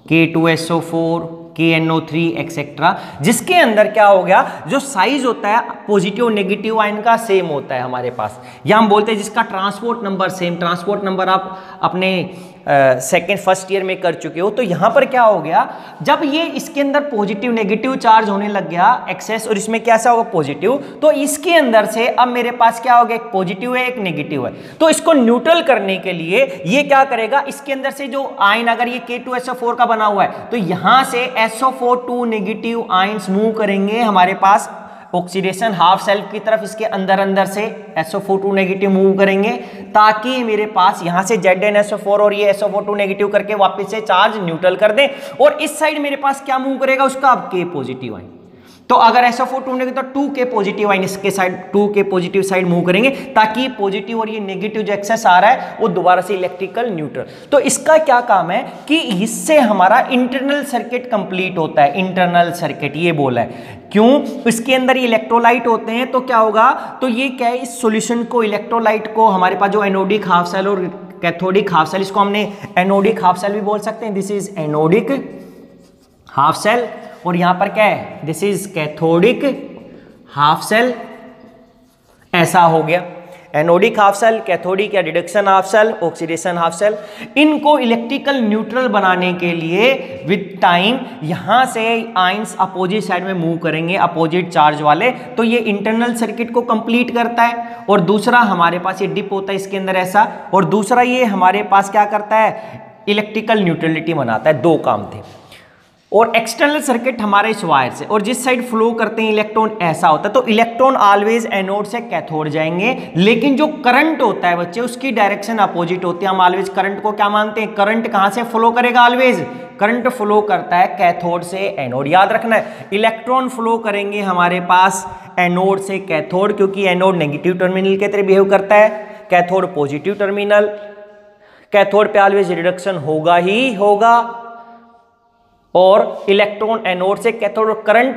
K2SO4, KNO3 etcetera, जिसके अंदर क्या हो गया, जो साइज होता है पॉजिटिव नेगेटिव आयन का सेम होता है हमारे पास, या हम बोलते हैं जिसका transport number same. Transport number आप अपने फर्स्ट ईयर में कर चुके हो। तो यहां पर क्या हो गया, जब ये इसके अंदर पॉजिटिव नेगेटिव चार्ज होने लग गया एक्सेस, और इसमें कैसा होगा पॉजिटिव, तो इसके अंदर से अब मेरे पास क्या हो गया, एक पॉजिटिव है एक नेगेटिव है। तो इसको न्यूट्रल करने के लिए ये क्या करेगा, इसके अंदर से जो आयन, अगर ये K2SO4 का बना हुआ है तो यहां से SO4 नेगेटिव आयंस मूव करेंगे हमारे पास ऑक्सीडेशन हाफ सेल्फ की तरफ, इसके अंदर से SO4 नेगेटिव मूव करेंगे, ताकि मेरे पास यहां से ZnSO4 और ये SO4 नेगेटिव करके वापस से चार्ज न्यूट्रल कर दें। और इस साइड मेरे पास क्या मूव करेगा, उसका अब K पॉजिटिव आयन। तो अगर SO4 नेगेटिव तो 2K पॉजिटिव आयन इसके side 2K positive side move करेंगे, ताकि पॉजिटिव और ये नेगेटिव जो एक्सेस आ रहा है वो दोबारा से इलेक्ट्रिकल न्यूट्रल। तो इसका क्या काम है कि इससे हमारा इंटरनल सर्किट कंप्लीट होता है। इंटरनल सर्किट ये बोला है, क्यों? इसके अंदर ये इलेक्ट्रोलाइट होते हैं, तो क्या होगा, तो ये क्या है, इस सॉल्यूशन को, इलेक्ट्रोलाइट को, हमारे पास जो एनोडिक हाफ सेल और कैथोडिक हाफ सेल, इसको हमने एनोडिक हाफ सेल भी बोल सकते हैं, this is anodic half cell, और यहां पर क्या है, this is cathodic half cell. ऐसा हो गया एनोडिक हाफ सेल, कैथोडिक या reduction half cell, oxidation half cell. इनको इलेक्ट्रिकल न्यूट्रल बनाने के लिए विद टाइम यहां से आयंस अपोजिट साइड में मूव करेंगे, अपोजिट चार्ज वाले, तो ये इंटरनल सर्किट को कंप्लीट करता है। और दूसरा हमारे पास ये डिप होता है इसके अंदर ऐसा, और दूसरा ये हमारे पास क्या करता है, इलेक्ट्रिकल न्यूट्रलिटी बनाता है। दो काम थे। और एक्सटर्नल सर्किट हमारे इस वायर से, और जिस साइड फ्लो करते हैं इलेक्ट्रॉन ऐसा होता है, तो इलेक्ट्रॉन ऑलवेज एनोड से कैथोड जाएंगे, लेकिन जो करंट होता है बच्चे उसकी डायरेक्शन अपोजिट होती है। हम ऑलवेज करंट को क्या मानते हैं, करंट कहां से फ्लो करेगा, ऑलवेज करंट फ्लो करता है कैथोड से एनोड। याद रखना है, इलेक्ट्रॉन फ्लो करेंगे हमारे पास एनोड से कैथोड, क्योंकि एनोड नेगेटिव टर्मिनल के तरह बिहेव करता है, कैथोड पॉजिटिव टर्मिनल। कैथोड पे ऑलवेज रिडक्शन होगा ही होगा, और इलेक्ट्रॉन एनोड से कैथोड, करंट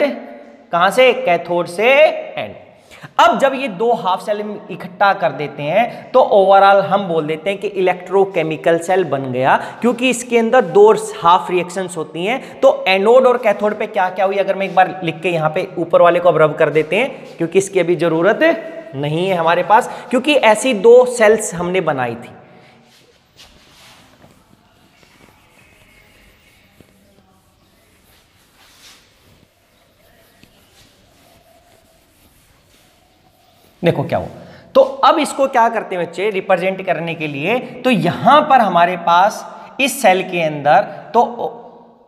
कहां से, कैथोड से एनोड। अब जब ये दो हाफ सेल इकट्ठा कर देते हैं तो ओवरऑल हम बोल देते हैं कि इलेक्ट्रोकेमिकल सेल बन गया, क्योंकि इसके अंदर दो हाफ रिएक्शंस होती हैं। तो एनोड और कैथोड पे क्या क्या हुई, अगर मैं एक बार लिख के यहां पे ऊपर वाले को अब रब कर देते हैं, क्योंकि इसकी अभी जरूरत नहीं है हमारे पास, क्योंकि ऐसी दो सेल्स हमने बनाई थी। देखो क्या हो, तो अब इसको क्या करते हैं बच्चे, रिप्रेजेंट करने के लिए, तो यहां पर हमारे पास इस सेल के अंदर तो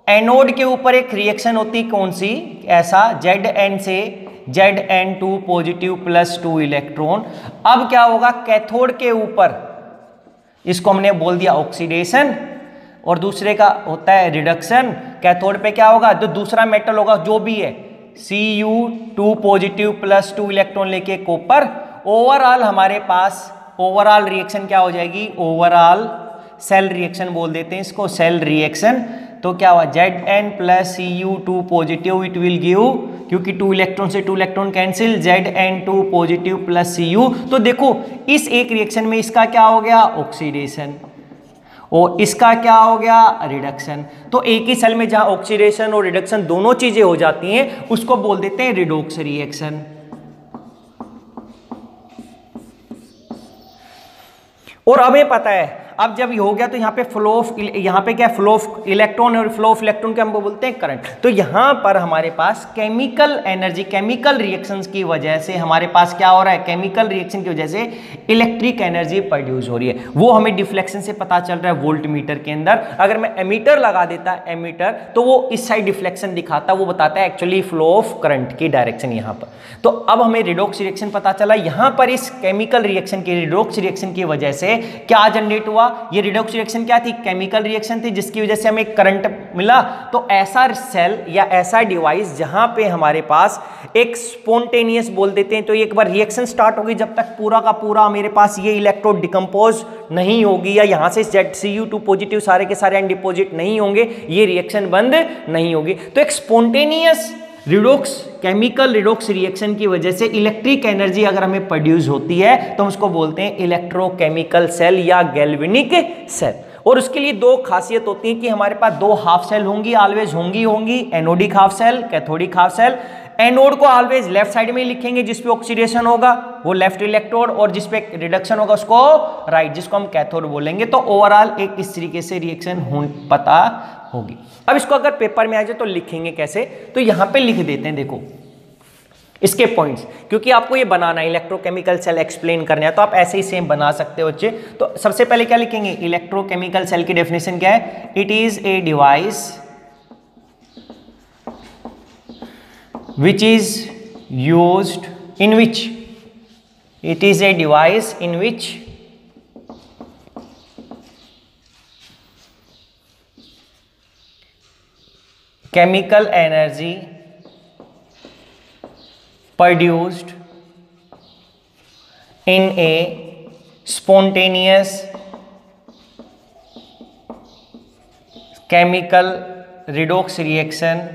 एनोड के ऊपर एक रिएक्शन होती है, कौन सी, ऐसा Zn से Zn2 पॉजिटिव +2 इलेक्ट्रॉन। अब क्या होगा, कैथोड के ऊपर इसको हमने बोल दिया ऑक्सीडेशन, और दूसरे का होता है रिडक्शन। कैथोड पे क्या होगा, जो दूसरा मेटल होगा जो भी है, Cu2 पॉजिटिव +2 इलेक्ट्रॉन लेके कॉपर। ओवरऑल हमारे पास ओवरऑल रिएक्शन क्या हो जाएगी, ओवरऑल सेल रिएक्शन बोल देते हैं इसको, सेल रिएक्शन। तो क्या हुआ, Zn + Cu2 positive, it will give, क्योंकि 2 इलेक्ट्रॉन से 2 electron cancel, Zn2 positive + Cu। तो देखो इस एक रिएक्शन में इसका क्या हो गया, ऑक्सीडेशन, और इसका क्या हो गया, रिडक्शन। तो एक ही सेल में जहां ऑक्सीडेशन और रिडक्शन दोनों चीजें हो जाती हैं उसको बोल देते हैं रिडॉक्स रिएक्शन। और हमें पता है अब जब ये हो गया तो यहाँ पे फ्लो ऑफ, यहाँ पे क्या फ्लो ऑफ इलेक्ट्रॉन, और फ्लो ऑफ इलेक्ट्रॉन के हम बोलते हैं करंट। तो यहाँ पर हमारे पास केमिकल एनर्जी, केमिकल रिएक्शंस की वजह से हमारे पास क्या हो रहा है, केमिकल रिएक्शन की वजह से इलेक्ट्रिक एनर्जी प्रोड्यूस हो रही है। वो हमें डिफ्लेक्शन से पता चल रहा है वोल्ट मीटर के अंदर। अगर मैं एमीटर लगा देता, एमीटर, तो वो इस साइड डिफ्लेक्शन दिखाता, वो बताता है एक्चुअली फ्लो ऑफ करंट की डायरेक्शन यहाँ पर। तो अब हमें रिडॉक्स रिएक्शन पता चला। यहाँ पर इस केमिकल रिएक्शन की, रिडॉक्स रिएक्शन की वजह से क्या जनरेट हुआ, ये रिडॉक्स रिएक्शन क्या थी, केमिकल रिएक्शन थी, जिसकी वजह से हमें करंट मिला। तो ऐसा सेल या ऐसा डिवाइस जहां पे हमारे पास एक स्पॉन्टेनियस बोल देते हैं, तो एक बार रिएक्शन स्टार्ट होगी, जब तक पूरा का पूरा मेरे पास ये इलेक्ट्रोड डिकम्पोज नहीं होगी या यहां से ZCU2 पॉजिटिव सारे के सारे अनडिपोजिट नहीं होंगे, ये रिएक्शन बंद नहीं होगी। तो एक spontaneous redox, chemical redox reaction की वजह से इलेक्ट्रिक एनर्जी अगर हमें प्रोड्यूस होती है तो हम उसको बोलते हैं इलेक्ट्रोकेमिकल सेल या गैल्वेनिक सेल। और उसके लिए दो खासियत होती है कि हमारे पास दो हाफ सेल होंगी, ऑलवेज होंगी, anodic half cell, cathodic half cell. Anode को ऑलवेज लेफ्ट साइड में लिखेंगे, जिसपे ऑक्सीडेशन होगा वो लेफ्ट इलेक्ट्रोड, और जिसपे रिडक्शन होगा उसको राइट, जिसको हम कैथोड बोलेंगे। तो ओवरऑल एक इस तरीके से रिएक्शन पता होगी। अब इसको अगर पेपर में आ जाए तो लिखेंगे कैसे, तो यहां पे लिख देते हैं, देखो इसके पॉइंट्स, क्योंकि आपको ये बनाना है, इलेक्ट्रोकेमिकल सेल एक्सप्लेन करना है, तो आप ऐसे ही सेम बना सकते हो बच्चे। तो सबसे पहले क्या लिखेंगे, इलेक्ट्रोकेमिकल सेल की डेफिनेशन क्या है, it is a device which is used in which, it is a device in which chemical energy produced in a spontaneous chemical redox reaction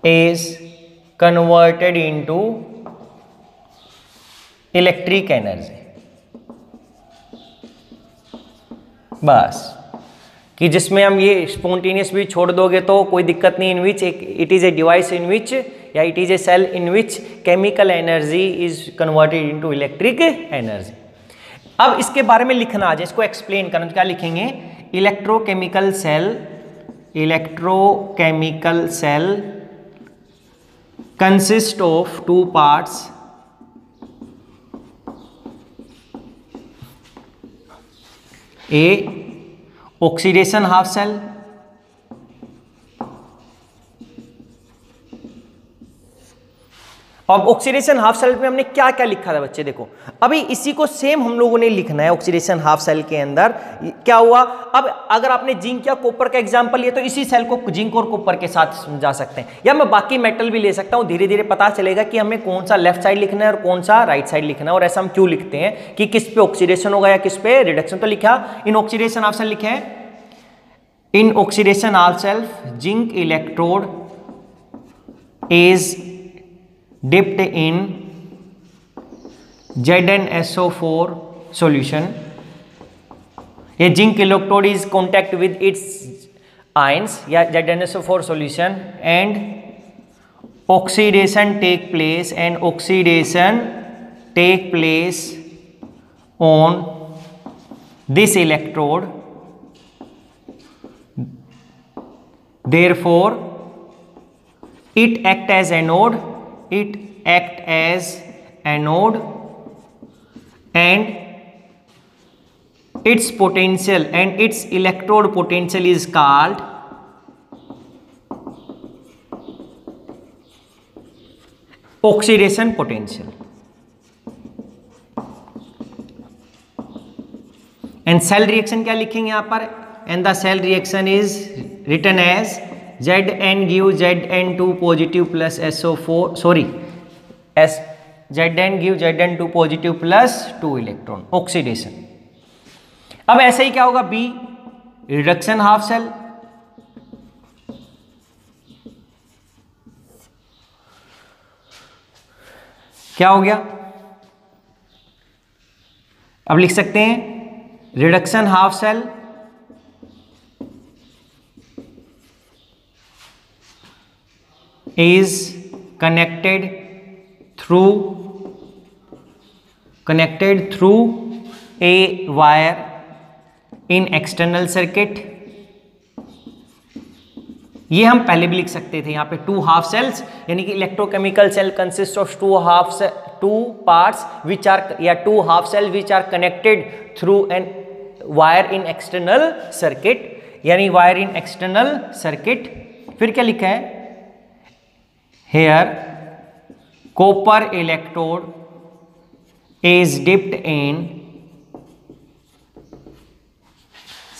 is converted into electric energy। बस, कि जिसमें हम ये spontaneous भी छोड़ दोगे तो कोई दिक्कत नहीं। In which it is a device in which, या it is a cell in which chemical energy is converted into electric energy. अब इसके बारे में लिखना आ जाए, इसको एक्सप्लेन करना, क्या लिखेंगे, electrochemical cell, electrochemical cell consist of two parts, a oxidation half cell अब ऑक्सीडेशन हाफ सेल में हमने क्या क्या लिखा था बच्चे, देखो अभी इसी को सेम हम लोगों ने लिखना है। ऑक्सीडेशन हाफ सेल के अंदर क्या हुआ, अब अगर आपने जिंक या कॉपर का एग्जांपल लिया तो इसी सेल को जिंक और कॉपर के साथ समझा सकते हैं, या मैं बाकी मेटल भी ले सकता हूं। धीरे धीरे पता चलेगा कि हमें कौन सा लेफ्ट साइड लिखना है और कौन सा राइट साइड लिखना है, और ऐसा हम क्यों लिखते हैं कि किस पे ऑक्सीडेशन होगा या किस पे रिडक्शन। तो लिखा इन ऑक्सीडेशन हाफ सेल, लिखे हैं in oxidation half cell zinc electrode is dipped in ZnSO4 solution. A zinc electrode is contact with its ions या ZnSO4 solution and oxidation take place, and oxidation take place on this electrode. Therefore it act as anode, it act as anode, and its potential and its electrode potential is called oxidation potential. And cell reaction क्या लिखेंगे यहाँ पर, and the cell reaction is written as Zn give Zn2 positive plus SO4, sorry, Zn give Zn2 positive plus 2 electron, oxidation. अब ऐसे ही क्या होगा, B reduction half cell, क्या हो गया, अब लिख सकते हैं reduction half cell is connected through connected through a wire in external circuit। ये हम पहले भी लिख सकते थे यहाँ पे 2 हाफ सेल्स, यानी कि electrochemical cell consist of 2 parts which are या 2 half cell which are connected through an wire in external circuit, यानी वायर इन एक्सटर्नल सर्किट। फिर क्या लिखा है, here copper electrode is dipped in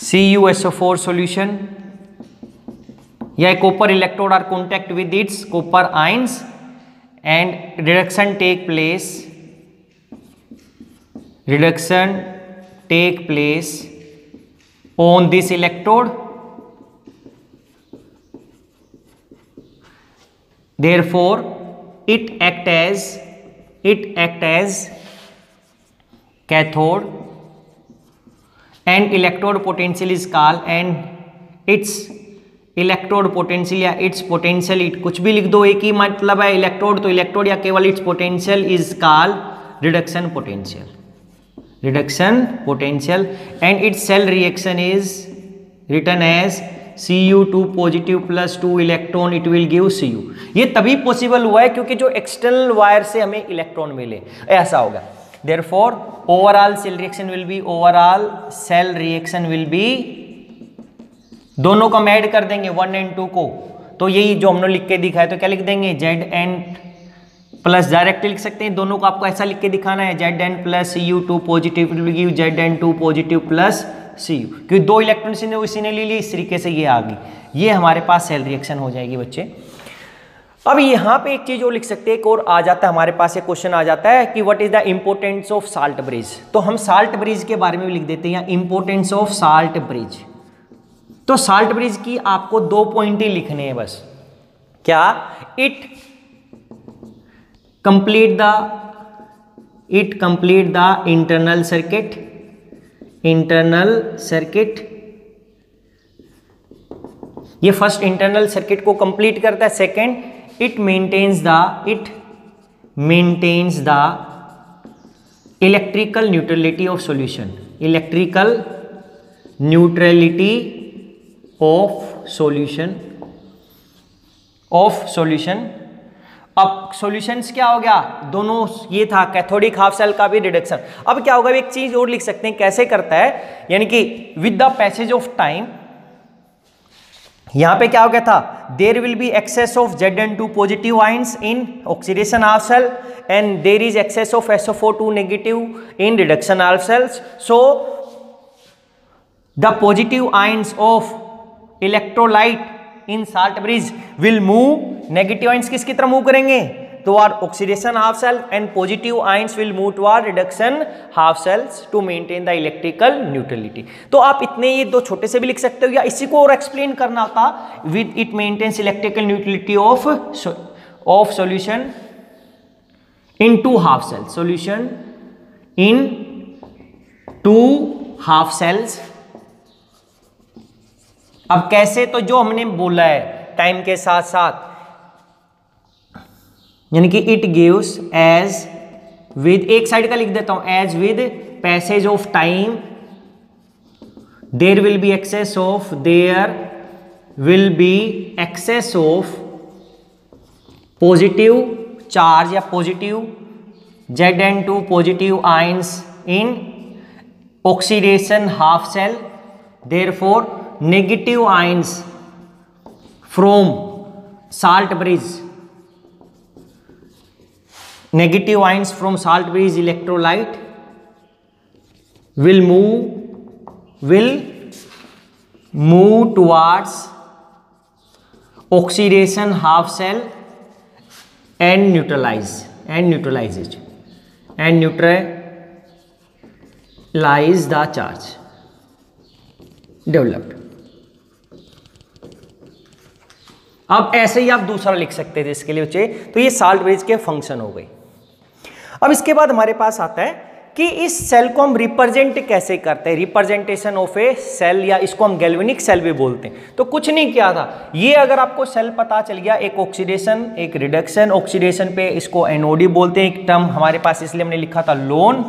CuSO4 solution, या copper electrode are contact with its copper ions and reduction take place on this electrode. Therefore it act as cathode and electrode potential is called, and its electrode potential या its potential, कुछ भी लिख दो, एक ही मतलब है electrode तो electrode या केवल its potential is called reduction potential and its cell reaction is written as Cu2 positive plus 2 electron it will give Cu। ये तभी पॉसिबल हुआ है क्योंकि जो एक्सटर्नल वायर से हमें इलेक्ट्रॉन मिले, ऐसा होगा। Therefore overall cell reaction will be दोनों को हम ऐड कर देंगे 1 and 2 को, तो यही जो हमने लिख के दिखाया, तो क्या लिख देंगे Zn प्लस, डायरेक्ट लिख सकते हैं, दोनों को आपको ऐसा लिख के दिखाना है Zn plus Cu2 positive will give Zn2 positive plus Cu, क्योंकि 2 इलेक्ट्रॉन इसी ने ले ली, इस तरीके से ये आ गई, ये हमारे पास सेल रिएक्शन हो जाएगी बच्चे। अब यहाँ पे एक चीज और लिख सकते हैं, एक और आ जाता है हमारे पास, एक क्वेश्चन आ जाता है कि what is the importance of salt bridge, तो हम साल्ट ब्रिज के बारे में भी लिख देते हैं, इंपोर्टेंस ऑफ साल्ट ब्रिज। तो साल्ट ब्रिज की आपको 2 पॉइंट ही लिखने हैं बस, क्या, it complete the internal circuit, ये फर्स्ट इंटरनल सर्किट को कंप्लीट करता है। Second, it maintains the electrical neutrality of solution, अब सॉल्यूशंस क्या हो गया, दोनों ये था कैथोडिक हाफ सेल का भी रिडक्शन। अब क्या होगा, एक चीज और लिख सकते हैं कैसे करता है, यानी कि with the passage of time, यहां पे क्या हो गया था, there will be excess of Zn2 positive ions in oxidation half cell and there is excess of SO4 negative in reduction half cells. So the positive ions of electrolyte in salt bridge will move, negative ions किसकी तरफ move करेंगे, toward oxidation half cell and positive ions will move toward reduction half cells to maintain the electrical neutrality। तो आप इतने ये 2 छोटे से भी लिख सकते हो, या इसी को और एक्सप्लेन करना होता, with it maintains electrical neutrality of solution in 2 half cells, solution in 2 half cells। अब कैसे, तो जो हमने बोला है टाइम के साथ साथ, यानी कि इट गिव्स एज विद, एक साइड का लिख देता हूं, as with passage of time there will be excess of positive charge या positive Zn2 positive ions in oxidation half cell, therefore negative ions from salt bridge, electrolyte will move towards oxidation half cell and neutralize the charge developed। अब ऐसे ही आप दूसरा लिख सकते थे इसके लिए बच्चे, तो ये साल्ट ब्रिज के फंक्शन हो गई। अब इसके बाद हमारे पास आता है कि इस सेल को हम रिप्रेजेंट कैसे करते हैं, रिप्रेजेंटेशन ऑफ ए सेल, या इसको हम गैल्वेनिक सेल भी बोलते हैं। तो कुछ नहीं किया था, ये अगर आपको सेल पता चल गया, एक ऑक्सीडेशन एक रिडक्शन, ऑक्सीडेशन पे इसको एनओडी बोलते हैं, एक टर्म हमारे पास इसलिए हमने लिखा था लोन,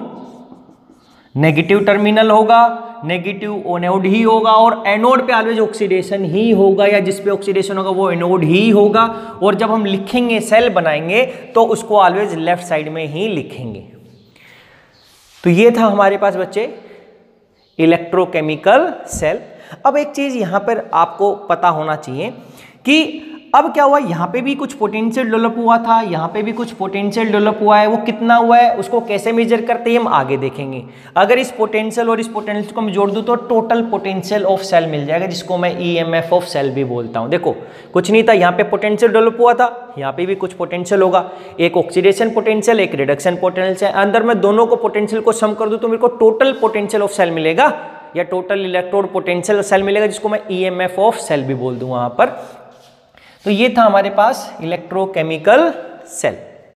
नेगेटिव टर्मिनल होगा, नेगेटिव एनोड ही होगा, और एनोड पे ऑलवेज ऑक्सीडेशन ही होगा, या जिस पे ऑक्सीडेशन होगा वो एनोड ही होगा। और जब हम लिखेंगे सेल बनाएंगे तो उसको ऑलवेज लेफ्ट साइड में ही लिखेंगे। तो ये था हमारे पास बच्चे इलेक्ट्रोकेमिकल सेल। अब एक चीज यहां पर आपको पता होना चाहिए कि अब क्या हुआ, यहाँ पे भी कुछ पोटेंशियल डेवलप हुआ था, यहाँ पे भी कुछ पोटेंशियल डेवलप हुआ है, वो कितना हुआ है उसको कैसे मेजर करते हैं हम आगे देखेंगे। अगर इस पोटेंशियल और इस पोटेंशियल को मैं जोड़ दूं तो टोटल पोटेंशियल ऑफ सेल मिल जाएगा, जिसको मैं ईएमएफ ऑफ सेल भी बोलता हूं। देखो कुछ नहीं था, यहाँ पे पोटेंशियल डेवलप हुआ था, यहाँ पे भी कुछ पोटेंशियल होगा, एक ऑक्सीडेशन पोटेंशियल एक रिडक्शन पोटेंशियल, अंदर मैं दोनों को पोटेंशियल को सम कर दूं तो मेरे को टोटल पोटेंशियल ऑफ सेल मिलेगा, या टोटल इलेक्ट्रोड पोटेंशियल सेल मिलेगा, जिसको मैं ईएमएफ ऑफ सेल भी बोल दूं वहां पर। तो ये था हमारे पास इलेक्ट्रोकेमिकल सेल।